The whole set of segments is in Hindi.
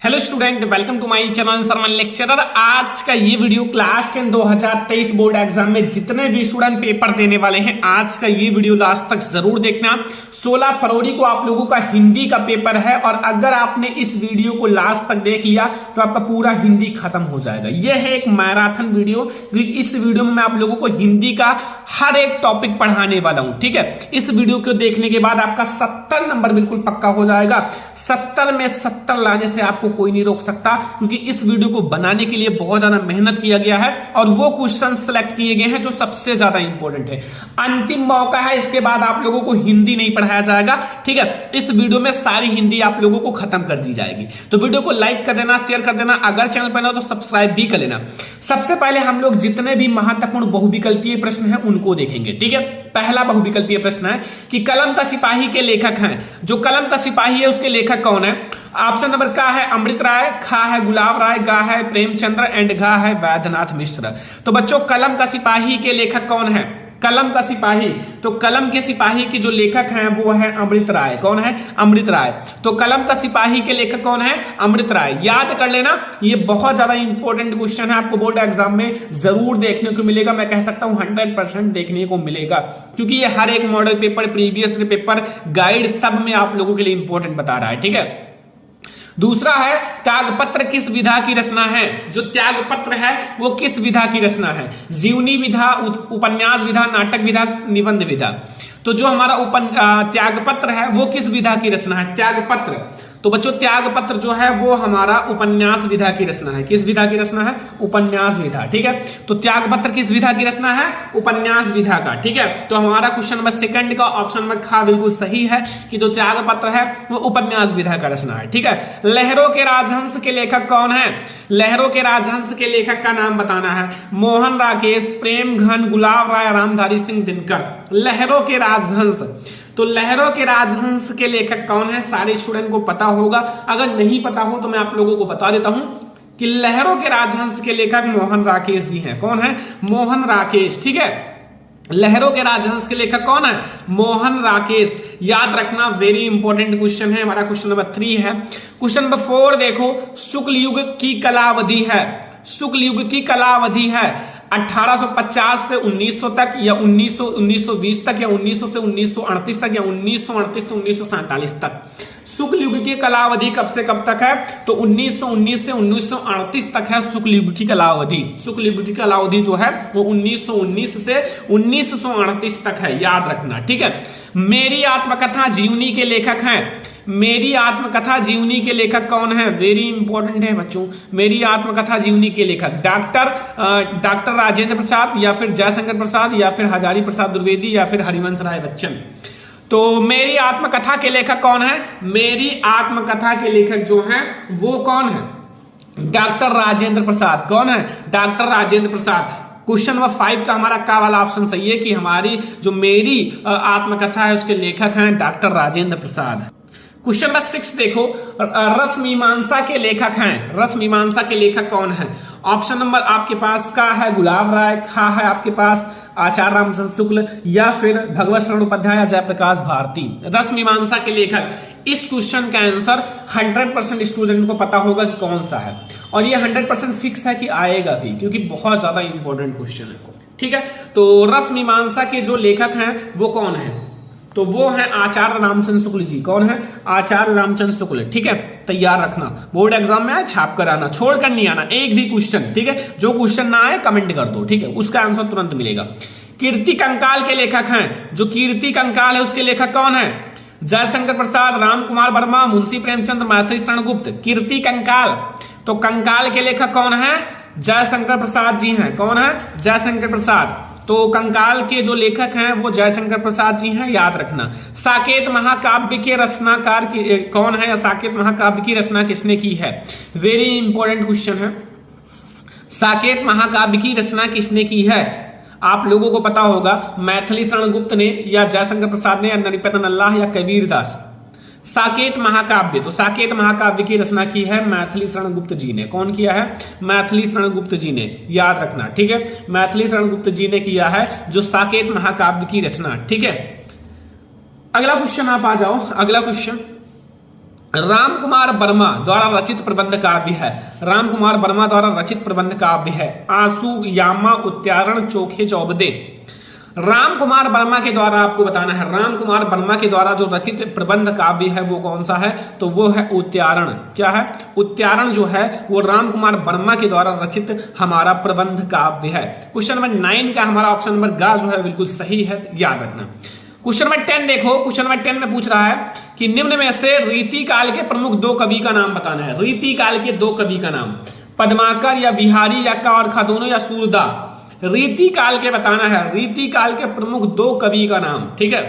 Hello student, welcome to my channel Sarman lecturer. आज का ये वीडियो क्लास 10 2023 बोर्ड एग्जाम में जितने भी स्टूडेंट पेपर देने वाले हैं, आज का ये वीडियो लास्ट तक जरूर देखना। 16 फरवरी को आप लोगों का हिंदी का पेपर है और अगर आपने इस वीडियो को लास्ट तक देख लिया तो आपका पूरा हिंदी खत्म हो जाएगा। यह है एक मैराथन वीडियो, क्योंकि इस वीडियो में मैं आप लोगों को हिंदी का हर एक टॉपिक पढ़ाने वाला हूं। ठीक है, इस वीडियो को देखने के बाद आपका 70 नंबर बिल्कुल पक्का हो जाएगा। 70 में 70 लाने से आपको कोई नहीं रोक सकता, क्योंकि इस वीडियो को बनाने के लिए बहुत ज्यादा मेहनत किया गया है और वो क्वेश्चन सेलेक्ट किए गए हैं जो सबसे ज्यादा इंपॉर्टेंट है। अंतिम मौका है, इसके बाद आप लोगों को हिंदी नहीं पढ़ाया जाएगा। ठीक है, इस वीडियो में सारी हिंदी आप लोगों को खत्म कर दी जाएगी। तो वीडियो को लाइक कर देना, शेयर कर देना, अगर चैनल पर ना तो सब्सक्राइब भी कर लेना। सबसे पहले हम लोग जितने भी महत्वपूर्ण बहुविकल्पीय प्रश्न हैं उनको देखेंगे। ठीक है, पहला बहुविकल्पीय प्रश्न है कि कलम का सिपाही के लेखक हैं। जो कलम का सिपाही है उसके लेखक कौन है? ऑप्शन नंबर का है अमृत राय, खा है गुलाब राय, गा है प्रेमचंद्र एंड घा है वैद्यनाथ मिश्र। तो बच्चों, कलम का सिपाही के लेखक कौन है? कलम का सिपाही, तो कलम के सिपाही के जो लेखक हैं वो है अमृत राय। कौन है? अमृत राय। तो कलम का सिपाही के लेखक कौन है? अमृत राय। याद कर लेना, ये बहुत ज्यादा इंपॉर्टेंट क्वेश्चन है, आपको बोर्ड एग्जाम में जरूर देखने को मिलेगा। मैं कह सकता हूं 100% देखने को मिलेगा, क्योंकि ये हर एक model paper, previous paper, guide सब में आप लोगों के लिए इंपॉर्टेंट बता रहा है। ठीक है, दूसरा है त्यागपत्र किस विधा की रचना है? जो त्यागपत्र है वो किस विधा की रचना है? जीवनी विधा, उपन्यास विधा, नाटक विधा, निबंध विधा। तो जो हमारा त्यागपत्र है वो किस विधा की रचना है? त्यागपत्र। तो बच्चों, त्यागपत्र जो है वो हमारा उपन्यास विधा की रचना है। किस विधा की रचना है? उपन्यास विधा। ठीक है, तो त्यागपत्र किस विधा की रचना है? उपन्यास विधा का। ठीक है, तो हमारा क्वेश्चन नंबर सेकंड का ऑप्शन नंबर खा बिल्कुल सही है कि जो त्यागपत्र है वो उपन्यास विधा का रचना है। ठीक है, लहरों के राजहंस के लेखक कौन है? लहरों के राजहंस के लेखक का नाम बताना है। मोहन राकेश, प्रेम घन, गुलाब राय, रामधारी सिंह दिनकर। लहरों के राजहंस, तो लहरों के राजहंस के लेखक कौन है? सारे स्टूडेंट को पता होगा। अगर नहीं पता हो तो मैं आप लोगों को बता देता हूं कि लहरों के राजहंस के लेखक मोहन राकेश जी हैं। कौन है? मोहन राकेश। ठीक है, लहरों के राजहंस के लेखक कौन है? मोहन राकेश। याद रखना, वेरी इंपॉर्टेंट क्वेश्चन है। हमारा क्वेश्चन नंबर 3 है। क्वेश्चन नंबर 4 देखो, शुक्ल युग की कलावधि है। शुक्ल युग की कलावधि है 1850 से 1900 तक, या 1920 तक, या 1900 से 1938 तक, या 1938 से 1947 तक। शुक्ल युग की कलावधि कब से कब तक है? तो 1919 से 1938 तक है शुक्ल युग की कलावधि। शुक्ल युग की कलावधि जो है वो 1919 से 1938 तक है, याद रखना। ठीक है, मेरी आत्मकथा जीवनी के लेखक हैं। मेरी आत्मकथा जीवनी के लेखक कौन है? वेरी इंपॉर्टेंट है बच्चों। मेरी आत्मकथा जीवनी के लेखक डॉक्टर राजेंद्र प्रसाद, या फिर जयशंकर प्रसाद, या फिर हजारी प्रसाद द्विवेदी, या फिर हरिवंश राय बच्चन। तो मेरी आत्मकथा के लेखक कौन है? मेरी आत्मकथा के लेखक जो हैं वो कौन है? डॉक्टर राजेंद्र प्रसाद। कौन है? Doctor Rajendra Prasad. Question number 5 का हमारा का वाला ऑप्शन सही है कि हमारी जो मेरी आत्मकथा है उसके लेखक हैं doctor Rajendra Prasad. Question number 6 देखो, रस मीमांसा के लेखक हैं। रस मीमांसा के लेखक कौन है? ऑप्शन नंबर आपके पास का है गुलाब राय, खा है आपके पास आचार्य रामचंद्र शुक्ल, या फिर भगवत शरण उपाध्याय या जयप्रकाश भारती। रस मीमांसा के लेखक, इस क्वेश्चन का आंसर 100% स्टूडेंट को पता होगा कि कौन सा है, और ये 100% फिक्स है कि आएगा भी, क्योंकि बहुत ज्यादा इंपॉर्टेंट क्वेश्चन है। ठीक है, तो रस मीमांसा के जो लेखक हैं वो कौन है? तो वो है आचार्य रामचंद्र शुक्ल जी। कौन है? आचार्य रामचंद्र शुक्ल। ठीक है, तैयार रखना, बोर्ड एग्जाम में आए छाप कर आना, छोड़ कर नहीं आना एक भी क्वेश्चन। ठीक है, जो क्वेश्चन ना आए कमेंट कर दो। ठीक है, उसका आंसर तुरंत मिलेगा। कीर्ति कंकाल के लेखक हैं। जो कीर्ति कंकाल है उसके लेखक कौन है? जयशंकर प्रसाद, राम कुमार वर्मा, मुंशी प्रेमचंद, मैथिली शरण गुप्त। कीर्ति कंकाल, तो कंकाल के लेखक कौन है? जयशंकर प्रसाद जी हैं। कौन है? जयशंकर प्रसाद। तो कंकाल के जो लेखक हैं वो जयशंकर प्रसाद जी हैं, याद रखना। साकेत महाकाव्य के रचनाकार कौन है, या साकेत महाकाव्य की रचना किसने की है? वेरी इंपॉर्टेंट क्वेश्चन है। साकेत महाकाव्य की रचना किसने की है? आप लोगों को पता होगा, मैथिली शरण गुप्त ने, या जयशंकर प्रसाद ने, या नरिपतन अल्लाह, या कबीर दास। साकेत महाकाव्य, तो साकेत महाकाव्य की रचना की है मैथिली शरण गुप्त जी ने। कौन किया है? मैथिली शरण गुप्त जी ने, याद रखना। ठीक है, मैथिली शरण गुप्त जी ने किया है जो साकेत महाकाव्य की रचना। ठीक है, अगला क्वेश्चन आप आ जाओ। अगला क्वेश्चन राम कुमार वर्मा द्वारा रचित प्रबंध काव्य है। राम कुमार वर्मा द्वारा रचित प्रबंध काव्य है आंसू यामा उच्चारण चोखे चौबदे। राम कुमार वर्मा के द्वारा आपको बताना है, राम कुमार वर्मा के द्वारा जो रचित प्रबंध काव्य है वो कौन सा है, तो वो है उच्चारण। क्या है? उच्चारण जो है वो राम कुमार वर्मा के द्वारा रचित हमारा प्रबंध काव्य है। क्वेश्चन नंबर 9 का हमारा ऑप्शन नंबर ग जो है बिल्कुल सही है, याद रखना। क्वेश्चन नंबर 10 देखो, क्वेश्चन नंबर 10 में पूछ रहा है कि निम्न में से रीति काल के प्रमुख 2 कवि का नाम बताना है। रीति काल के 2 कवि का नाम, पद्माकर या बिहारी या का और खा दोनों या सूरदास। रीति काल के बताना है, रीति काल के प्रमुख 2 कवि का नाम। ठीक है,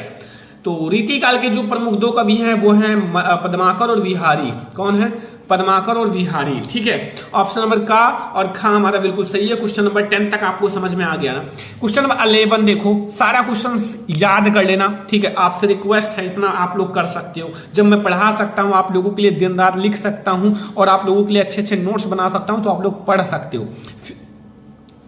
तो रीति काल के जो प्रमुख 2 कवि हैं वो हैं पद्माकर और बिहारी। कौन है? पद्माकर और बिहारी। ठीक है, ऑप्शन नंबर का और खा हमारा बिल्कुल सही है। क्वेश्चन नंबर 10 तक आपको समझ में आ गया ना। क्वेश्चन नंबर 11 देखो, सारा क्वेश्चन याद कर लेना। ठीक है, आपसे रिक्वेस्ट है, इतना आप लोग कर सकते हो। जब मैं पढ़ा सकता हूं, आप लोगों के लिए दिन रात लिख सकता हूं और आप लोगों के लिए अच्छे अच्छे नोट्स बना सकता हूं, तो आप लोग पढ़ सकते हो।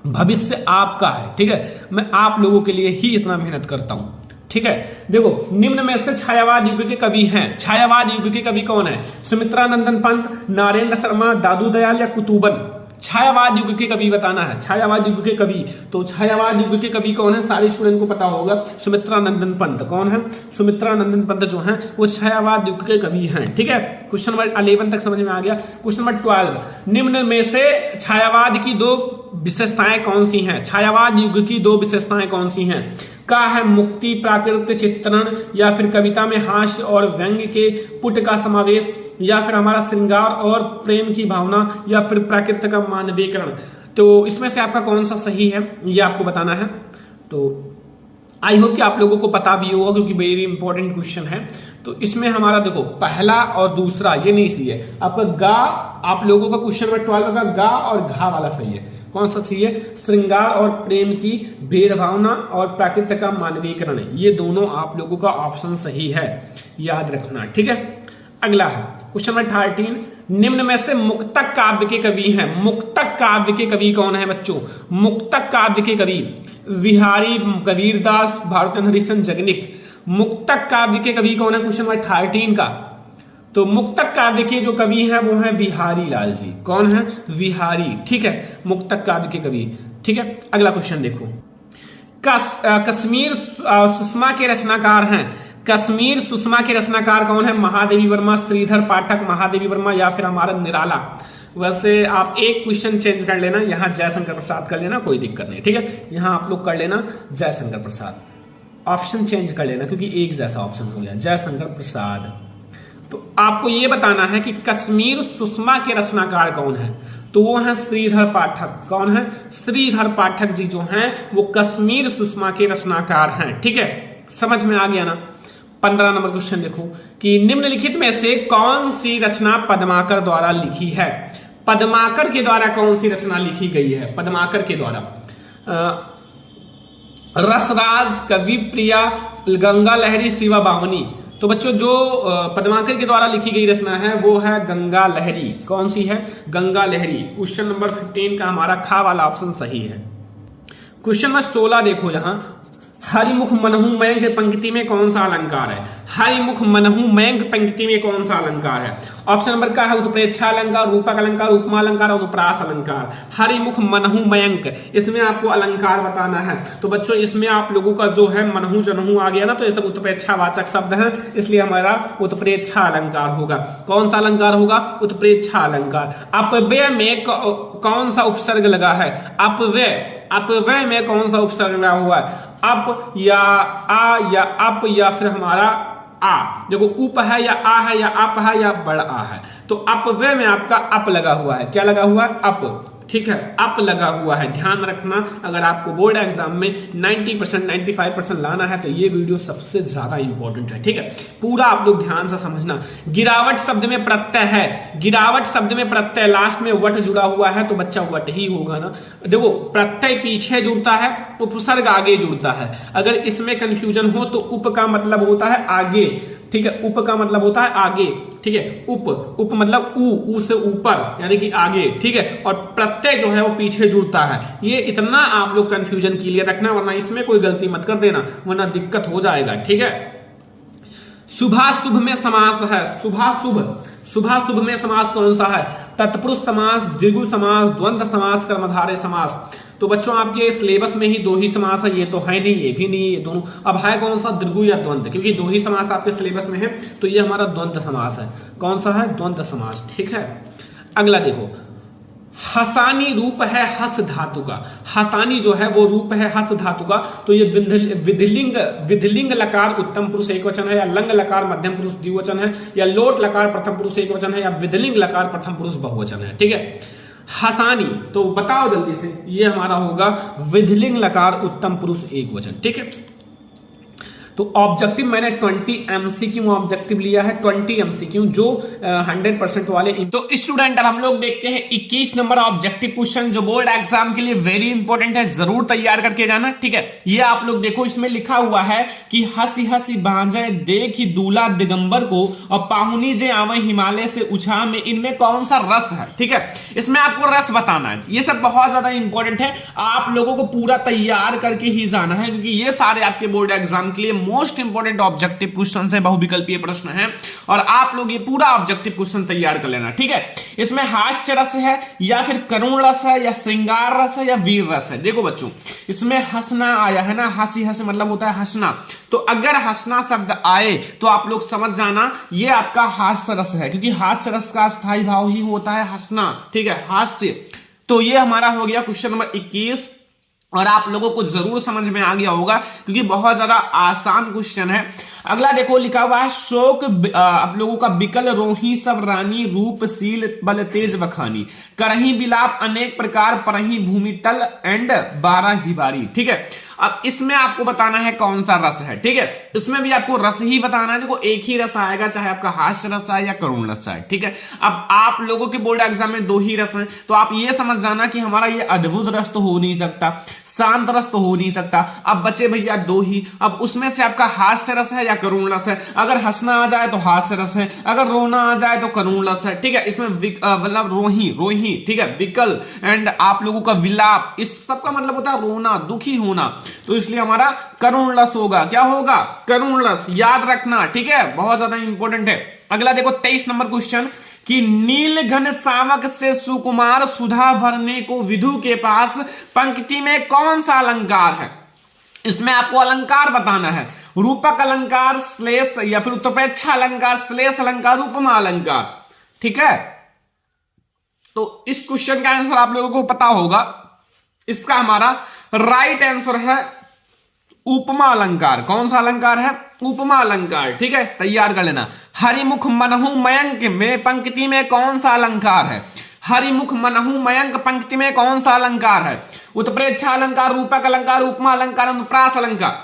भविष्य आपका है। ठीक है, मैं आप लोगों के लिए ही इतना मेहनत करता हूं। ठीक है, देखो निम्न में से छायावाद युग के कवि हैं। छायावाद युग के कवि कौन है? सुमित्रा नंदन पंत, नारेंद्र शर्मा, दादू दयाल या कुतुबन। छायावाद युग के कवि बताना है, छायावाद युग के कवि। तो छायावाद युग के कवि कौन है? सारे स्टूडेंट को पता होगा, सुमित्रा नंदन पंत। कौन है? सुमित्रा नंदन पंत जो है वो छायावाद युग के कवि हैं। ठीक है, क्वेश्चन नंबर 11 तक समझ में आ गया। क्वेश्चन नंबर 12, निम्न में से छायावाद की 2 विशेषताएं कौन सी हैं? छायावाद युग की 2 विशेषताएं कौन सी हैं? का है मुक्ति प्राकृत चित्रण, या फिर कविता में हास्य और व्यंग्य के पुट का समावेश, या फिर हमारा श्रृंगार और प्रेम की भावना, या फिर प्राकृत का मानवीकरण। तो इसमें से आपका कौन सा सही है ये आपको बताना है। तो आई होप कि आप लोगों को पता भी होगा, क्योंकि वेरी इंपॉर्टेंट क्वेश्चन है। तो इसमें हमारा देखो पहला और दूसरा ये नहीं सही है। आपका गा, आप लोगों का क्वेश्चन नंबर 12 का गा और घा वाला सही है। कौन सा सही है? श्रृंगार और प्रेम की भेदभावना और प्राकृतिक का मानवीकरण, ये दोनों आप लोगों का ऑप्शन सही है, याद रखना। ठीक है, अगला है क्वेश्चन नंबर 13, निम्न में से मुक्तक काव्य के कवि हैं। मुक्तक काव्य के कवि कौन है बच्चों? मुक्तक काव्य के कवि बिहारी, कबीरदास, भारतेंद्र हरिश्चंद्र, जगनिक। मुक्तक काव्य के कवि कौन है? क्वेश्चन नंबर 13 का। तो मुक्तक काव्य के जो कवि हैं वो हैं बिहारी लाल जी। कौन है? बिहारी। ठीक है, मुक्तक काव्य के कवि। ठीक है, अगला क्वेश्चन देखो, कश्मीर सुषमा के रचनाकार हैं। कश्मीर सुषमा के रचनाकार कौन है? महादेवी वर्मा, श्रीधर पाठक, महादेवी वर्मा या फिर हमारा निराला। वैसे आप एक क्वेश्चन चेंज कर लेना, यहाँ जयशंकर प्रसाद कर लेना, कोई दिक्कत नहीं। ठीक है, यहाँ आप लोग कर लेना जयशंकर प्रसाद, ऑप्शन चेंज कर लेना क्योंकि एक जैसा ऑप्शन हो गया, जयशंकर प्रसाद। तो आपको यह बताना है कि कश्मीर सुषमा के रचनाकार कौन है, तो वो है श्रीधर पाठक। कौन है? श्रीधर पाठक जी जो हैं वो कश्मीर सुषमा के रचनाकार हैं। ठीक है, समझ में आ गया ना। 15 नंबर क्वेश्चन देखो कि निम्नलिखित में से कौन सी रचना पद्माकर द्वारा लिखी है? पद्माकर के द्वारा कौन सी रचना लिखी गई है? पद्माकर के द्वारा रसराज, कवि प्रिया, गंगा लहरी, शिवा बामनी। तो बच्चों जो पद्माकर के द्वारा लिखी गई रचना है वो है गंगा लहरी। कौन सी है? गंगा लहरी। क्वेश्चन नंबर 15 का हमारा खा वाला ऑप्शन सही है। क्वेश्चन नंबर 16 देखो, यहां हरिमुख मनहु मयंक पंक्ति में कौन सा अलंकार है? हरिमुख मनहु मयंक पंक्ति में कौन सा अलंकार है? ऑप्शन नंबर का है उत्प्रेक्षा अलंकार, रूपक अलंकार, उपमा अलंकार और उपरास अलंकार। हरिमुख मनहु मयंक, इसमें आपको अलंकार बताना है। तो बच्चों इसमें आप लोगों का जो है मनहु जनहु आ गया ना, तो ये सब उत्प्रेक्षा वाचक शब्द है, इसलिए हमारा उत्प्रेक्षा अलंकार होगा। कौन सा अलंकार होगा? उत्प्रेक्षा अलंकार। अपव्यय में कौन सा उपसर्ग लगा है? अपव्यय, अपव्यय में कौन सा उपसर्ग लगा हुआ है? अप या आ या अप या फिर हमारा आ। देखो उप है या आ है या अप है या बड़ा आ है। तो अपव्यय में आपका अप लगा हुआ है। क्या लगा हुआ है? अप। ठीक है, अप लगा हुआ है, ध्यान रखना। अगर आपको बोर्ड एग्जाम में 90% 95% लाना है तो ये वीडियो सबसे ज्यादा इंपॉर्टेंट है। ठीक है, पूरा आप लोग ध्यान से समझना। गिरावट शब्द में प्रत्यय है, गिरावट शब्द में प्रत्यय, लास्ट में वट जुड़ा हुआ है तो बच्चा वट ही होगा ना। देखो प्रत्यय पीछे जुड़ता है, उपसर्ग आगे जुड़ता है। अगर इसमें कंफ्यूजन हो तो उप का मतलब होता है आगे। ठीक है, उप का मतलब होता है आगे। ठीक है, उप, उप मतलब ऊ से ऊपर यानी कि आगे। ठीक है, और प्रत्यय जो है वो पीछे जुड़ता है। ये इतना आप लोग कंफ्यूजन क्लियर रखना, वरना इसमें कोई गलती मत कर देना, वरना दिक्कत हो जाएगा। ठीक है, शुभाशुभ में समास है, शुभाशुभ में समास कौन सा है? तत्पुरुष समास, द्विगु समास, द्वंद्व समास, कर्मधारय समास। तो बच्चों आपके सिलेबस में ही दो ही समास है, ये तो है नहीं, ये भी नहीं, ये दोनों। अब है कौन सा? द्विगु या द्वंद्व, क्योंकि दो ही समास आपके सिलेबस में है, तो ये हमारा द्वंद्व समास है। कौन सा है? द्वंद्व समास। ठीक है, अगला देखो, हसानी रूप है हस धातु का। हसानी जो है वो रूप है हस धातु का, तो ये विधिलिंग लकार उत्तम पुरुष एक वचन है, या लंग लकार मध्यम पुरुष द्विवचन है, या लोट लकार प्रथम पुरुष एक वचन है, या विधिलिंग लकार प्रथम पुरुष बहुवचन है। ठीक है, हसानी तो बताओ जल्दी से, ये हमारा होगा विधिलिंग लकार उत्तम पुरुष एक वचन। ठीक है, तो ऑब्जेक्टिव मैंने 20 MCQ ऑब्जेक्टिव लिया है, 20 MCQ जो 100% वाले। तो स्टूडेंट अब हम लोग देखते हैं 21 नंबर ऑब्जेक्टिव क्वेश्चन जो बोर्ड एग्जाम के लिए वेरी इंपॉर्टेंट है, जरूर तैयार करके जाना। ठीक है, ये आप लोग देखो, इसमें लिखा हुआ है कि हंसी हंसी बांझे देखी दूल्हा दिगंबर को, और पाहुनी जे आवे हिमालय से उछा में, इनमें कौन सा रस है? ठीक है, इसमें आपको रस बताना है। ये सब बहुत ज्यादा इंपॉर्टेंट है, आप लोगों को पूरा तैयार करके ही जाना है, क्योंकि ये सारे आपके बोर्ड एग्जाम के लिए मोस्ट इंपोर्टेंट ऑब्जेक्टिव क्वेश्चन है, बहुविकल्पीय प्रश्न है, और आप लोग ये पूरा ऑब्जेक्टिव क्वेश्चन तैयार कर लेना। ठीक है, इसमें हास्य रस है, या फिर करुण रस है, या श्रृंगार रस है, या वीर रस है। देखो बच्चों, इसमें हंसना आया है ना, हंसी हंसी मतलब होता है हंसना, तो अगर हंसना शब्द आए तो आप लोग समझ जाना ये आपका हास्य रस है, क्योंकि हास्य रस का स्थायी भाव ही होता है हंसना। ठीक है, हास्य। तो ये हमारा हो गया क्वेश्चन नंबर 21, और आप लोगों को जरूर समझ में आ गया होगा, क्योंकि बहुत ज्यादा आसान क्वेश्चन है। अगला देखो, लिखा हुआ है शोक आप लोगों का बिकल रोही सब रानी, रूपशील बल तेज बखानी, करही बिलाप अनेक प्रकार, परही भूमि तल एंड 12 ही बारी। ठीक है, अब इसमें आपको बताना है कौन सा रस है। ठीक है, इसमें भी आपको रस ही बताना है। देखो, एक ही रस आएगा, चाहे आपका हास्य रस आए या करुण रस आए। ठीक है, अब आप लोगों के बोर्ड एग्जाम में दो ही रस हैं, तो आप ये समझ जाना कि हमारा ये अद्भुत रस तो हो नहीं सकता, शांत रस तो हो नहीं सकता। अब बचे भैया दो ही, अब उसमें से आपका हास्य रस है या करुण रस है। अगर हंसना आ जाए तो हास्य रस है, अगर रोना आ जाए तो करुण रस है। ठीक है, इसमें मतलब रोही, ठीक है, विकल एंड आप लोगों का विलाप, इस सब का मतलब होता है रोना, दुखी होना, तो इसलिए हमारा करुण रस होगा। क्या होगा? करुण रस, याद रखना। ठीक है, बहुत ज्यादा इंपॉर्टेंट है। अगला देखो 23 नंबर क्वेश्चन, कि नील घन सावक से सुकुमार सुधा भरने को विधु के पास, पंक्ति में कौन सा अलंकार है? इसमें आपको अलंकार बताना है, रूपक अलंकार श्लेष, या फिर उत्तरपेक्षा अलंकार, श्लेष अलंकार, उपमा अलंकार। ठीक है, तो इस क्वेश्चन का आंसर आप लोगों को पता होगा। इसका हमारा राइट आंसर है उपमा अलंकार। कौन सा अलंकार है? उपमा अलंकार। ठीक है, तैयार कर लेना। हरिमुख मनहु मयंक में पंक्ति में कौन सा अलंकार है? हरिमुख मनहु मयंक पंक्ति में कौन सा अलंकार है? उत्प्रेक्षा अलंकार, रूपक अलंकार, उपमा अलंकार, अनुप्रास अलंकार।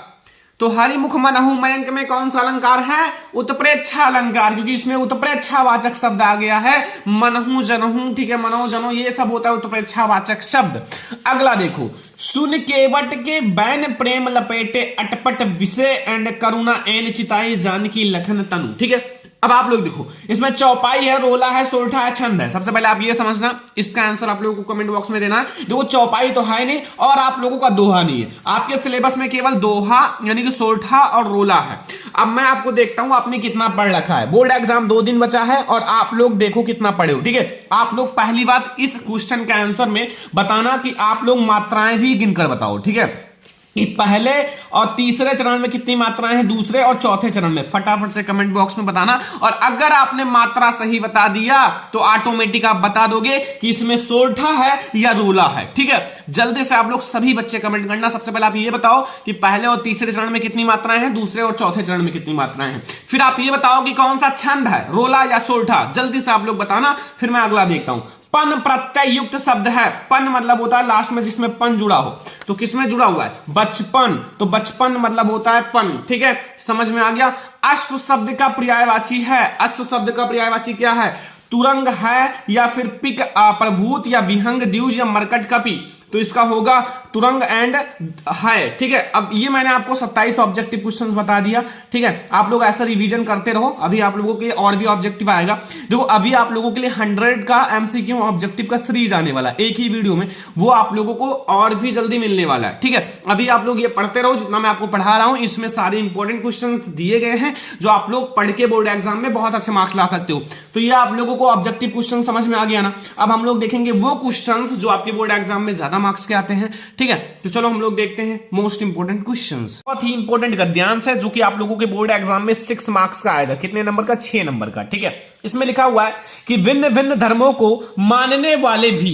तो हरिमुख मनहु मयंक में कौन सा अलंकार है? उत्प्रेक्षा अलंकार, क्योंकि इसमें उत्प्रेक्षा वाचक शब्द आ गया है। मनहु जनहु, ठीक है, मनहु जनो, ये सब होता है उत्प्रेक्षा वाचक शब्द। अगला देखो, सुन केवट के बैन प्रेम लपेटे अटपट विषय एंड करुणा एन चिताई जानकी लखन तनु। ठीक है, अब आप लोग देखो, इसमें चौपाई है, रोला है, सोल्ठा है, छंद है। सबसे पहले आप ये समझना, इसका आंसर आप लोगों को कमेंट बॉक्स में देना है। देखो, चौपाई तो है नहीं, और आप लोगों का दोहा नहीं है। आपके सिलेबस में केवल दोहा यानी कि सोल्ठा और रोला है। अब मैं आपको देखता हूं आपने कितना पढ़ रखा है। बोर्ड एग्जाम 2 दिन बचा है, और आप लोग देखो कितना पढ़े हो। ठीक है, आप लोग पहली बात इस क्वेश्चन के आंसर में बताना कि आप लोग मात्राएं भी गिनकर बताओ। ठीक है, कि पहले और तीसरे चरण में कितनी मात्राएं हैं, दूसरे और चौथे चरण में, फटाफट से कमेंट बॉक्स में बताना। और अगर आपने मात्रा सही बता दिया तो ऑटोमेटिक आप बता दोगे कि इसमें सोल्ठा है या रोला है। ठीक है, जल्दी से आप लोग सभी बच्चे कमेंट करना। सबसे पहले आप ये बताओ कि पहले और तीसरे चरण में कितनी मात्राएं हैं, दूसरे और चौथे चरण में कितनी मात्राएं हैं। फिर आप ये बताओ कि कौन सा छंद है, रोला या सोल्ठा। जल्दी से आप लोग बताना, फिर मैं अगला देखता हूं। पन प्रत्यय युक्त शब्द है। पन मतलब होता है लास्ट में जिसमें पन जुड़ा हो। तो किसमें जुड़ा हुआ है? बचपन। तो बचपन मतलब होता है पन। ठीक है, समझ में आ गया। अश्व शब्द का पर्यायवाची है। अश्व शब्द का पर्यायवाची क्या है? तुरंग है, या फिर पिक प्रभूत, या विहंग द्विज, या मरकट कपि। तो इसका होगा तुरंग एंड है। ठीक है, अब ये मैंने आपको 27 ऑब्जेक्टिव क्वेश्चंस बता दिया। ठीक है, आप लोग ऐसा रिवीजन करते रहो, अभी आप लोगों के लिए और भी ऑब्जेक्टिव आएगा। देखो अभी आप लोगों के लिए 100 का एमसीक्यू ऑब्जेक्टिव का सीरीज आने वाला एक ही वीडियो में, वो आप लोगों को और भी जल्दी मिलने वाला है। ठीक है, अभी आप लोग ये पढ़ते रहो, जितना मैं आपको पढ़ा रहा हूं इसमें सारे इंपॉर्टेंट क्वेश्चन दिए गए हैं जो आप लोग पढ़ के बोर्ड एग्जाम में बहुत अच्छे मार्क्स ला सकते हो। तो ये आप लोगों को ऑब्जेक्टिव क्वेश्चन समझ में आ गया ना। अब हम लोग देखेंगे वो क्वेश्चंस जो आपके बोर्ड एग्जाम में ज्यादा मार्क्स के आते हैं। ठीक है, तो चलो हम लोग देखते हैं मोस्ट इंपोर्टेंट क्वेश्चंस। बहुत ही इंपॉर्टेंट गद्यांश है जो कि आप लोगों के बोर्ड एग्जाम में 6 मार्क्स का आएगा। कितने नंबर का? 6 नंबर का। ठीक है, इसमें लिखा हुआ है कि भिन्न भिन्न धर्मों को मानने वाले भी,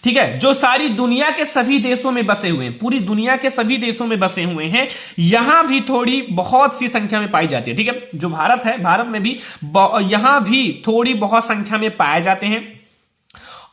ठीक है, जो सारी दुनिया के सभी देशों में बसे हुए हैं, पूरी दुनिया के सभी देशों में बसे हुए हैं, यहां भी थोड़ी बहुत सी संख्या में पाई जाती है। ठीक है, जो भारत है, भारत में भी यहां भी थोड़ी बहुत संख्या में पाए जाते हैं।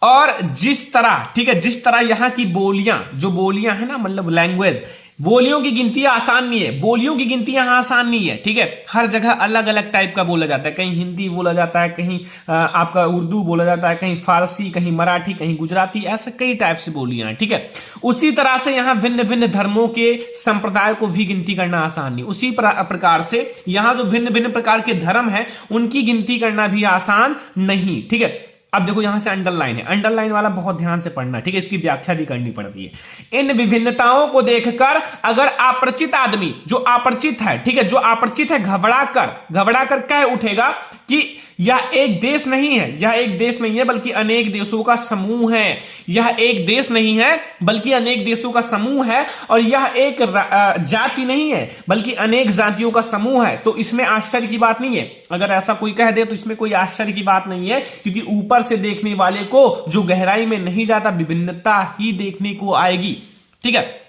और जिस तरह, ठीक है, जिस तरह यहां की बोलियां, जो बोलियां है ना, मतलब लैंग्वेज, बोलियों की गिनती आसान नहीं है, बोलियों की गिनती यहां आसान नहीं है। ठीक है, हर जगह अलग अलग टाइप का बोला जाता है, कहीं हिंदी बोला जाता है, कहीं आपका उर्दू बोला जाता है, कहीं फारसी, कहीं मराठी, कहीं गुजराती, ऐसे कई टाइप से बोलियां हैं। ठीक है, उसी तरह से यहां भिन्न भिन्न धर्मों के संप्रदाय को भी गिनती करना आसान नहीं। उसी प्रकार से यहां जो भिन्न भिन्न प्रकार के धर्म है उनकी गिनती करना भी आसान नहीं। ठीक है, अब देखो यहां से अंडरलाइन है, अंडरलाइन वाला बहुत ध्यान से पढ़ना। ठीक है, इसकी व्याख्या भी करनी पड़ती है। इन विभिन्नताओं को देखकर अगर अपरिचित आदमी, जो अपरिचित है, ठीक है, जो अपरिचित है, घबरा कर कह उठेगा कि यह एक देश नहीं है, यह एक देश नहीं है बल्कि अनेक देशों का समूह है। यह एक देश नहीं है बल्कि अनेक देशों का समूह है। और यह एक जाति नहीं है बल्कि अनेक जातियों का समूह है। तो इसमें आश्चर्य की बात नहीं है, अगर ऐसा कोई कह दे तो इसमें कोई आश्चर्य की बात नहीं है, क्योंकि ऊपर से देखने वाले को जो गहराई में नहीं जाता विभिन्नता ही देखने को आएगी। ठीक है,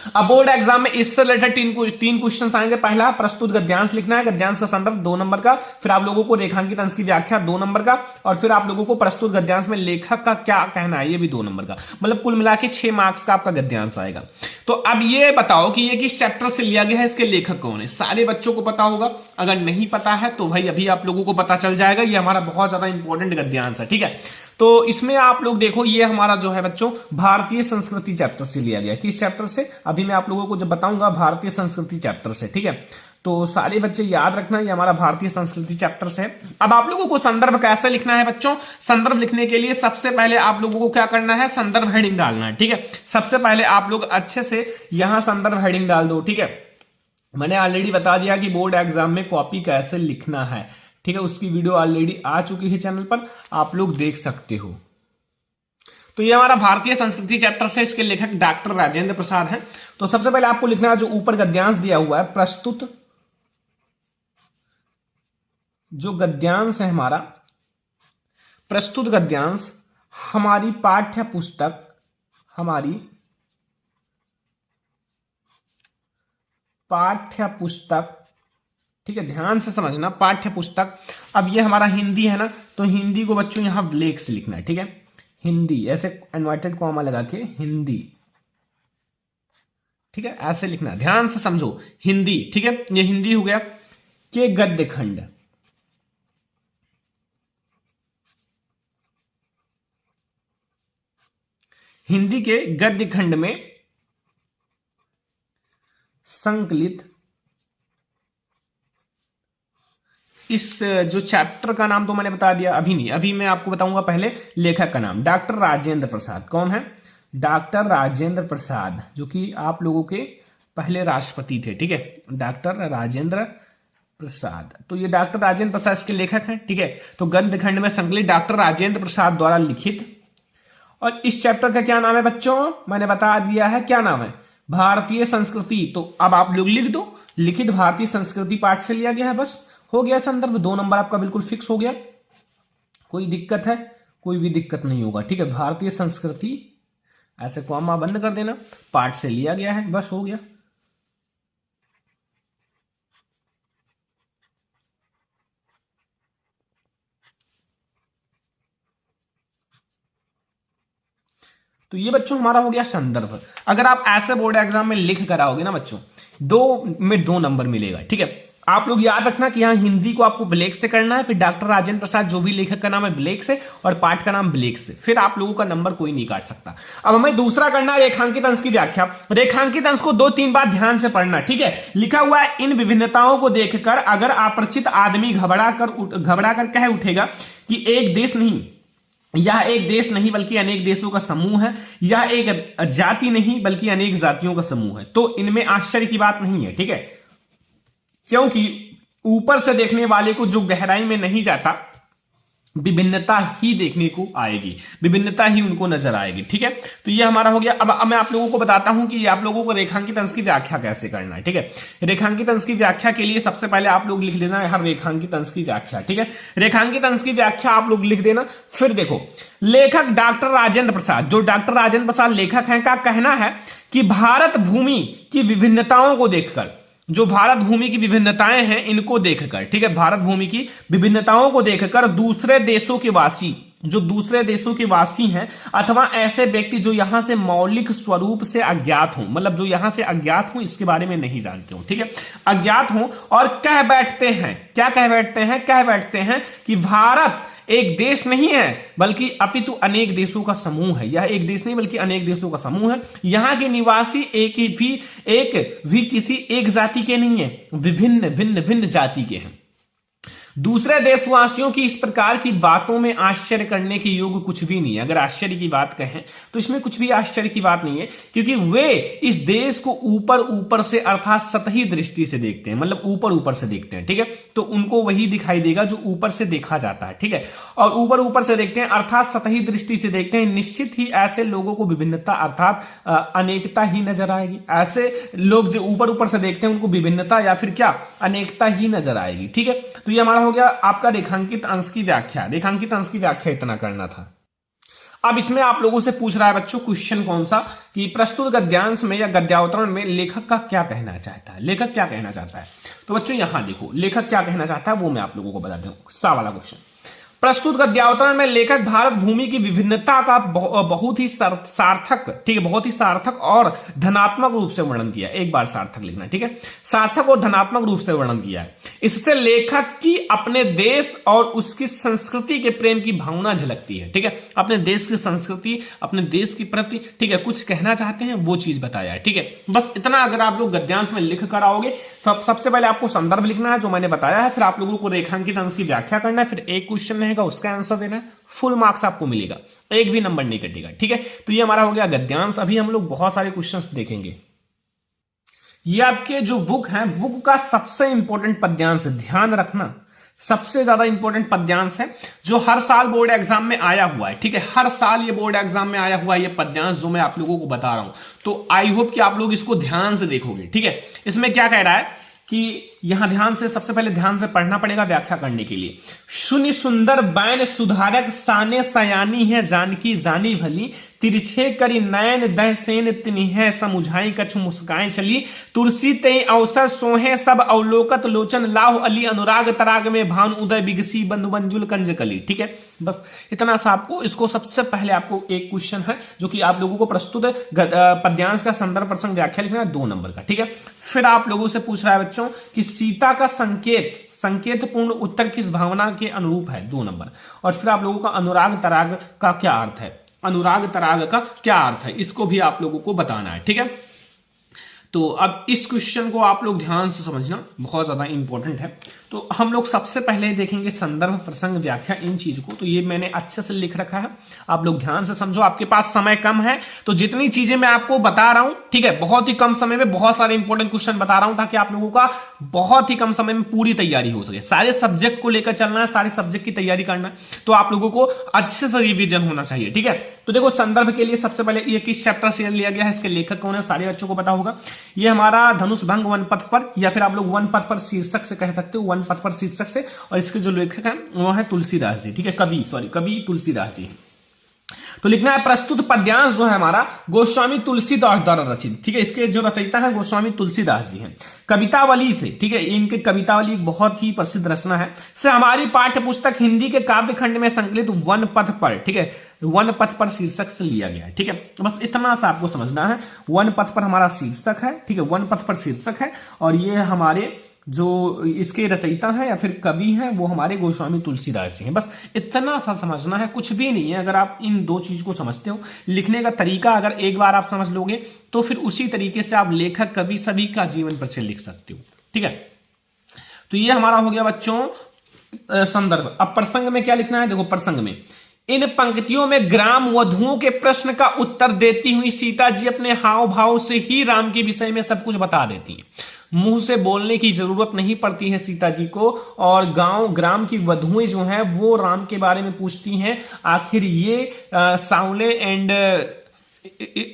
अब बोर्ड एग्जाम में इससे रिलेटेड तीन क्वेश्चन आएंगे। पहला, प्रस्तुत गद्यांश लिखना है, गद्यांश का संदर्भ 2 नंबर का, फिर आप लोगों को रेखांकित अंश की व्याख्या 2 नंबर का, और फिर आप लोगों को प्रस्तुत गद्यांश में लेखक का क्या कहना है ये भी 2 नंबर का। मतलब कुल मिला के 6 मार्क्स का आपका गद्यांश आएगा। तो अब ये बताओ कि ये किस चैप्टर से लिया गया है, इसके लेखक कौन है? सारे बच्चों को पता होगा, अगर नहीं पता है तो भाई अभी आप लोगों को पता चल जाएगा। ये हमारा बहुत ज्यादा इंपॉर्टेंट गद्यांश है। ठीक है, तो इसमें आप लोग देखो, ये हमारा जो है बच्चों भारतीय संस्कृति चैप्टर से लिया गया। किस चैप्टर से? अभी मैं आप लोगों को जब बताऊंगा, भारतीय संस्कृति चैप्टर से। ठीक है, तो सारे बच्चे याद रखना, ये हमारा भारतीय संस्कृति चैप्टर से। अब आप लोगों को संदर्भ कैसे लिखना है बच्चों? संदर्भ लिखने के लिए सबसे पहले आप लोगों को क्या करना है? संदर्भ हेडिंग डालना है। ठीक है, सबसे पहले आप लोग अच्छे से यहां संदर्भ हेडिंग डाल दो। ठीक है, मैंने ऑलरेडी बता दिया कि बोर्ड एग्जाम में कॉपी कैसे लिखना है। ठीक है, उसकी वीडियो ऑलरेडी आ चुकी है चैनल पर, आप लोग देख सकते हो। तो ये हमारा भारतीय संस्कृति चैप्टर से, इसके लेखक डॉक्टर राजेंद्र प्रसाद हैं। तो सबसे पहले आपको लिखना है, जो ऊपर गद्यांश दिया हुआ है, प्रस्तुत जो गद्यांश है हमारा, प्रस्तुत गद्यांश हमारी पाठ्य पुस्तक, हमारी पाठ्य पुस्तक, ठीक है, ध्यान से समझना, पाठ्य पुस्तक। अब ये हमारा हिंदी है ना, तो हिंदी को बच्चों यहां ब्लैक से लिखना है। ठीक है, हिंदी ऐसे इन्वर्टेड कॉमा लगा के हिंदी, ठीक है, ऐसे लिखना है, ध्यान से समझो, हिंदी। ठीक है, ये हिंदी हो गया। के गद्य खंड, हिंदी के गद्य खंड में संकलित, इस जो चैप्टर का नाम तो मैंने बता दिया, अभी नहीं, अभी मैं आपको बताऊंगा पहले लेखक का नाम, डॉक्टर राजेंद्र प्रसाद। कौन है? डॉक्टर राजेंद्र प्रसाद, जो कि आप लोगों के पहले राष्ट्रपति थे। ठीक है, डॉक्टर राजेंद्र प्रसाद। तो ये डॉक्टर राजेंद्र प्रसाद इसके लेखक हैं। ठीक है, तो गद्य खंड में संकलित डॉक्टर राजेंद्र प्रसाद द्वारा लिखित। और इस चैप्टर का क्या नाम है बच्चों? मैंने बता दिया है, क्या नाम है? भारतीय संस्कृति। तो अब आप लोग लिख दो, लिखित भारतीय संस्कृति पाठ से लिया गया है। बस हो गया संदर्भ, 2 नंबर आपका बिल्कुल फिक्स हो गया। कोई दिक्कत है? कोई भी दिक्कत नहीं होगा। ठीक है, भारतीय संस्कृति ऐसे कॉमा बंद कर देना, पाठ से लिया गया है, बस हो गया। तो ये बच्चों हमारा हो गया संदर्भ। अगर आप ऐसे बोर्ड एग्जाम में लिख कर आओगे ना बच्चों, 2 में 2 नंबर मिलेगा। ठीक है, आप लोग याद रखना कि यहाँ हिंदी को आपको ब्लैक से करना है, फिर डॉक्टर राजेंद्र प्रसाद जो भी लेखक का नाम है ब्लैक से, और पाठ का नाम ब्लैक से, फिर आप लोगों का नंबर कोई नहीं काट सकता। अब हमें दूसरा करना है रेखांकित अंश की व्याख्या। रेखांकित अंश को 2-3 बार ध्यान से पढ़ना, ठीक है। लिखा हुआ है इन विभिन्नताओं को देखकर अगर अपरिचित आदमी घबरा कर कह उठेगा कि एक देश नहीं, यह एक देश नहीं बल्कि अनेक देशों का समूह है, यह एक जाति नहीं बल्कि अनेक जातियों का समूह है, तो इनमें आश्चर्य की बात नहीं है, ठीक है। क्योंकि ऊपर से देखने वाले को जो गहराई में नहीं जाता, विभिन्नता ही देखने को आएगी, विभिन्नता ही उनको नजर आएगी, ठीक है। तो ये हमारा हो गया। अब मैं आप लोगों को बताता हूं कि आप लोगों को रेखांकित अंश की व्याख्या कैसे करना है, ठीक है। रेखांकित अंश की व्याख्या के लिए सबसे पहले आप लोग लिख लेना है हर रेखांकित अंश की व्याख्या, ठीक है। रेखांकित अंश की व्याख्या आप लोग लिख देना। फिर देखो, लेखक डॉक्टर राजेंद्र प्रसाद, जो डॉक्टर राजेंद्र प्रसाद लेखक हैं, का कहना है कि भारत भूमि की विभिन्नताओं को देखकर, जो भारत भूमि की विभिन्नताएं हैं इनको देखकर, ठीक है, भारत भूमि की विभिन्नताओं को देखकर दूसरे देशों के वासी, जो दूसरे देशों के वासी हैं अथवा ऐसे व्यक्ति जो यहां से मौलिक स्वरूप से अज्ञात हों, मतलब जो यहां से अज्ञात हों, इसके बारे में नहीं जानते हो, ठीक है, अज्ञात हों और कह बैठते हैं, क्या कह बैठते हैं, कह बैठते हैं कि भारत एक देश नहीं है बल्कि अपितु अनेक देशों का समूह है, यह एक देश नहीं बल्कि अनेक देशों का समूह है, यहां के निवासी एक भी किसी एक जाति के नहीं है, विभिन्न भिन्न भिन्न जाति के हैं। दूसरे देशवासियों की इस प्रकार की बातों में आश्चर्य करने के योग कुछ भी नहीं है। अगर आश्चर्य की बात कहें तो इसमें कुछ भी आश्चर्य की बात नहीं है, क्योंकि वे इस देश को ऊपर ऊपर से अर्थात सतही दृष्टि से देखते हैं, मतलब ऊपर ऊपर से देखते हैं, ठीक है। तो उनको वही दिखाई देगा जो ऊपर से देखा जाता है, ठीक है। और ऊपर ऊपर से देखते हैं अर्थात सतही दृष्टि से देखते हैं, निश्चित ही ऐसे लोगों को विभिन्नता अर्थात अनेकता ही नजर आएगी। ऐसे लोग जो ऊपर ऊपर से देखते हैं उनको विभिन्नता या फिर क्या, अनेकता ही नजर आएगी, ठीक है। तो ये हमारा हो गया आपका रेखांकित अंश की व्याख्या। रेखांकित अंश की व्याख्या इतना करना था। अब इसमें आप लोगों से पूछ रहा है बच्चों क्वेश्चन कौन सा, कि प्रस्तुत गद्यांश में या गद्यावतरण में लेखक का क्या कहना चाहता है, लेखक क्या कहना चाहता है। तो बच्चों यहां देखो लेखक क्या कहना चाहता है वो मैं आप लोगों को बता दूं। सा वाला क्वेश्चन, प्रस्तुत गद्यावतरण में लेखक भारत भूमि की विभिन्नता का बहुत ही सार्थक, ठीक है, बहुत ही सार्थक और धनात्मक रूप से वर्णन किया। एक बार सार्थक लिखना, ठीक है, सार्थक और धनात्मक रूप से वर्णन किया है। इससे लेखक की अपने देश और उसकी संस्कृति के प्रेम की भावना झलकती है, ठीक है। अपने देश की संस्कृति, अपने देश की प्रति, ठीक है, कुछ कहना चाहते हैं वो चीज बताया है, ठीक है। बस इतना अगर आप लोग गद्यांश में लिख कर आओगे तो सबसे पहले आपको संदर्भ लिखना है जो मैंने बताया है, फिर आप लोगों को रेखांकित अंश की व्याख्या करना है, फिर एक क्वेश्चन का उसका आंसर देना है, फुल मार्क्स आपको मिलेगा, एक भी नंबर नहीं कटेगा, ठीक है। तो ये हमारा हो गया गद्यांश। अभी हम लोग बहुत सारे क्वेश्चंस देखेंगे। ये आपके जो बुक है, बुक का सबसे इंपॉर्टेंट पद्यांश है, ध्यान रखना, सबसे ज्यादा इंपॉर्टेंट पद्यांश है जो हर साल बोर्ड एग्जाम में आया हुआ है, ठीक है। हर साल ये बोर्ड एग्जाम में आया हुआ है ये पद्यांश जो मैं आप लोगों को बता रहा हूं। तो आई होप कि आप लोग इसको ध्यान से देखोगे, ठीक है। इसमें क्या कह रहा है कि यहां ध्यान से, सबसे पहले ध्यान से पढ़ना पड़ेगा व्याख्या करने के लिए। शून्य सुंदर बैन सुधारक साने सयानी है जानकी जानी भली, तिरछे करी नयन दह सेन तिन्ह समुझाई कछु मुस्काएं चली, तुलसी ते अवसर सोहे सब अवलोकत लोचन लाह अली, अनुराग तराग में भानु उदय बिगसी बंधु मंजुल कंजकली, ठीक है। बस इतना सा आपको, इसको सबसे पहले आपको एक क्वेश्चन है जो कि आप लोगों को प्रस्तुत पद्यांश का संदर्भ प्रसंग व्याख्या लिखना है 2 नंबर का, ठीक है। फिर आप लोगों से पूछ रहा है बच्चों कि सीता का संकेत पूर्ण उत्तर किस भावना के अनुरूप है, 2 नंबर। और फिर आप लोगों का अनुराग तराग का क्या अर्थ है, अनुराग तराग का क्या अर्थ है, इसको भी आप लोगों को बताना है, ठीक है। तो अब इस क्वेश्चन को आप लोग ध्यान से समझना, बहुत ज्यादा इंपॉर्टेंट है। तो हम लोग सबसे पहले देखेंगे संदर्भ प्रसंग व्याख्या, इन चीज को। तो ये मैंने अच्छे से लिख रखा है, आप लोग ध्यान से समझो। आपके पास समय कम है तो जितनी चीजें मैं आपको बता रहा हूं, ठीक है, बहुत ही कम समय में बहुत सारे इंपॉर्टेंट क्वेश्चन बता रहा हूं ताकि आप लोगों का बहुत ही कम समय में पूरी तैयारी हो सके। सारे सब्जेक्ट को लेकर चलना है, सारे सब्जेक्ट की तैयारी करना है, तो आप लोगों को अच्छे से रिविजन होना चाहिए, ठीक है। तो देखो संदर्भ के लिए सबसे पहले ये किस चैप्टर से लिया गया है, इसके लेखक कौन है, सारे बच्चों को पता होगा। ये हमारा धनुष भंग वन पथ पर, या फिर आप लोग वन पथ पर शीर्षक से कह सकते हो, वन पथ पर शीर्षक से। और इसके जो लेखक हैं वो है तुलसीदास जी, ठीक है, कवि तुलसीदास जी हैं। तो लिखना है प्रस्तुत पद्यांश जो है हमारा गोस्वामी तुलसीदास द्वारा रचित, ठीक है। इसके जो रचयिता है गोस्वामी तुलसीदास जी हैं। कवितावली से, ठीक है, इनके कवितावली एक बहुत ही प्रसिद्ध रचना है, से हमारी पाठ्य पुस्तक हिंदी के काव्य खंड में संकलित वन पथ पर, ठीक है, वन पथ पर शीर्षक से लिया गया है, ठीक है। तो बस इतना सा आपको समझना है, वन पथ पर हमारा शीर्षक है, ठीक है, वन पथ पर शीर्षक है। और ये हमारे जो इसके रचयिता हैं या फिर कवि हैं वो हमारे गोस्वामी तुलसीदास जी हैं। बस इतना सा समझना है, कुछ भी नहीं है। अगर आप इन दो चीज को समझते हो, लिखने का तरीका अगर एक बार आप समझ लोगे तो फिर उसी तरीके से आप लेखक, कवि सभी का जीवन परिचय लिख सकते हो। ठीक है, तो ये हमारा हो गया बच्चों संदर्भ। अब प्रसंग में क्या लिखना है, देखो प्रसंग में इन पंक्तियों में ग्राम वधुओं के प्रश्न का उत्तर देती हुई सीता जी अपने हाव भाव से ही राम के विषय में सब कुछ बता देती हैं। मुंह से बोलने की जरूरत नहीं पड़ती है सीता जी को, और ग्राम की वधुएं जो हैं वो राम के बारे में पूछती हैं, आखिर ये सांवले एंड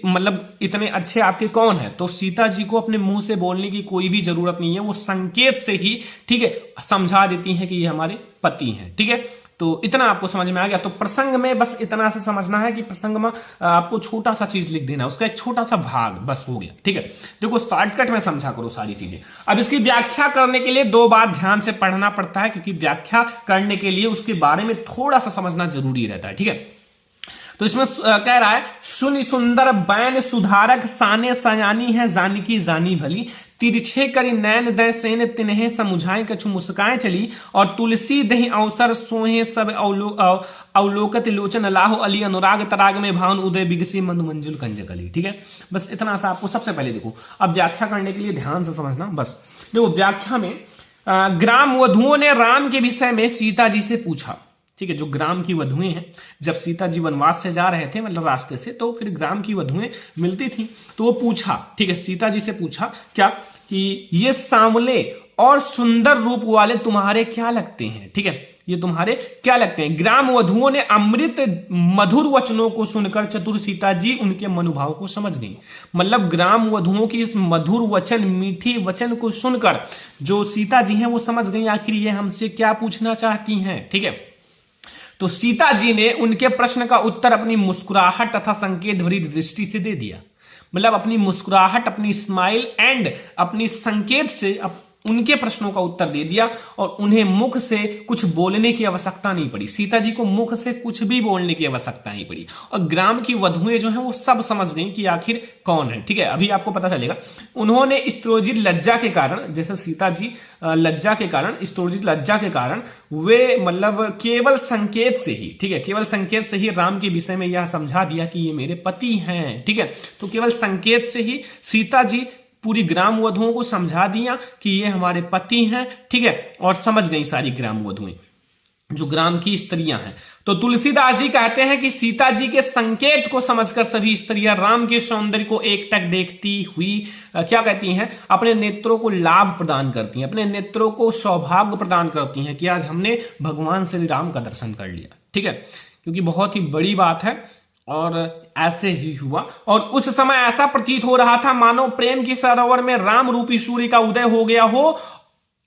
मतलब इतने अच्छे आपके कौन है। तो सीता जी को अपने मुंह से बोलने की कोई भी जरूरत नहीं है, वो संकेत से ही, ठीक है, समझा देती हैं कि ये हमारे पति हैं। ठीक है, तो इतना आपको समझ में आ गया। तो प्रसंग में बस इतना से समझना है कि प्रसंग में आपको छोटा सा चीज लिख देना, उसका एक छोटा सा भाग बस हो गया। ठीक है, देखो शॉर्टकट में समझा करो सारी चीजें। अब इसकी व्याख्या करने के लिए 2 बार ध्यान से पढ़ना पड़ता है, क्योंकि व्याख्या करने के लिए उसके बारे में थोड़ा सा समझना जरूरी रहता है। ठीक है, तो इसमें कह रहा है, सुनि सुंदर बैन सुधारक साने सयानी है जानकी जानी भली, तिरछे करी नैन दय सेन तिन्हे समुझाए कछु मुस्काए चली, और तुलसी दही अवसर सोहे सब अवलोकत लोचन लाहो अली, अनुराग तराग में भावन उदय बिगसी मंद मंजुल कंजकली। ठीक है, बस इतना सा आपको सबसे पहले देखो। अब व्याख्या करने के लिए ध्यान से समझना। बस देखो व्याख्या में ग्राम वधुओं ने राम के विषय में सीता जी से पूछा। ठीक है, जो ग्राम की वधुएं हैं, जब सीता जी वनवास से जा रहे थे मतलब रास्ते से, तो फिर ग्राम की वधुएं मिलती थी, तो वो पूछा, ठीक है, सीता जी से पूछा क्या कि ये सांवले और सुंदर रूप वाले तुम्हारे क्या लगते हैं। ठीक है, ये तुम्हारे क्या लगते हैं। ग्राम वधुओं ने अमृत मधुर वचनों को सुनकर चतुर सीता जी उनके मनोभाव को समझ गई। मतलब ग्राम वधुओं की इस मधुर वचन, मीठी वचन को सुनकर जो सीता जी हैं वो समझ गई आखिर ये हमसे क्या पूछना चाहती हैं। ठीक है, तो सीता जी ने उनके प्रश्न का उत्तर अपनी मुस्कुराहट तथा संकेत भरी दृष्टि से दे दिया। मतलब अपनी मुस्कुराहट, अपनी स्माइल एंड अपनी संकेत से उनके प्रश्नों का उत्तर दे दिया, और उन्हें मुख से कुछ बोलने की आवश्यकता नहीं पड़ी। सीता जी को मुख से कुछ भी बोलने की आवश्यकता नहीं पड़ी, और ग्राम की वधुएं जो हैं वो सब समझ गई कि आखिर कौन है। ठीक है, अभी आपको पता चलेगा। उन्होंने स्त्रोजित लज्जा के कारण, जैसे सीता जी लज्जा के कारण, स्त्रोजित लज्जा के कारण वे मतलब केवल संकेत से ही, ठीक है, केवल संकेत से ही राम के विषय में यह समझा दिया कि ये मेरे पति हैं। ठीक है, तो केवल संकेत से ही सीता जी पूरी ग्राम वधुओं को समझा दिया कि ये हमारे पति हैं। ठीक है, और समझ गई सारी ग्राम वधुएं, जो ग्राम की स्त्रियां हैं। तो तुलसीदास जी कहते हैं कि सीता जी के संकेत को समझकर सभी स्त्रियां राम के सौंदर्य को एकटक देखती हुई क्या कहती हैं, अपने नेत्रों को लाभ प्रदान करती हैं, अपने नेत्रों को सौभाग्य प्रदान करती हैं कि आज हमने भगवान श्री राम का दर्शन कर लिया। ठीक है, क्योंकि बहुत ही बड़ी बात है, और ऐसे ही हुआ। और उस समय ऐसा प्रतीत हो रहा था मानो प्रेम की सरोवर में राम रूपी सूर्य का उदय हो गया हो।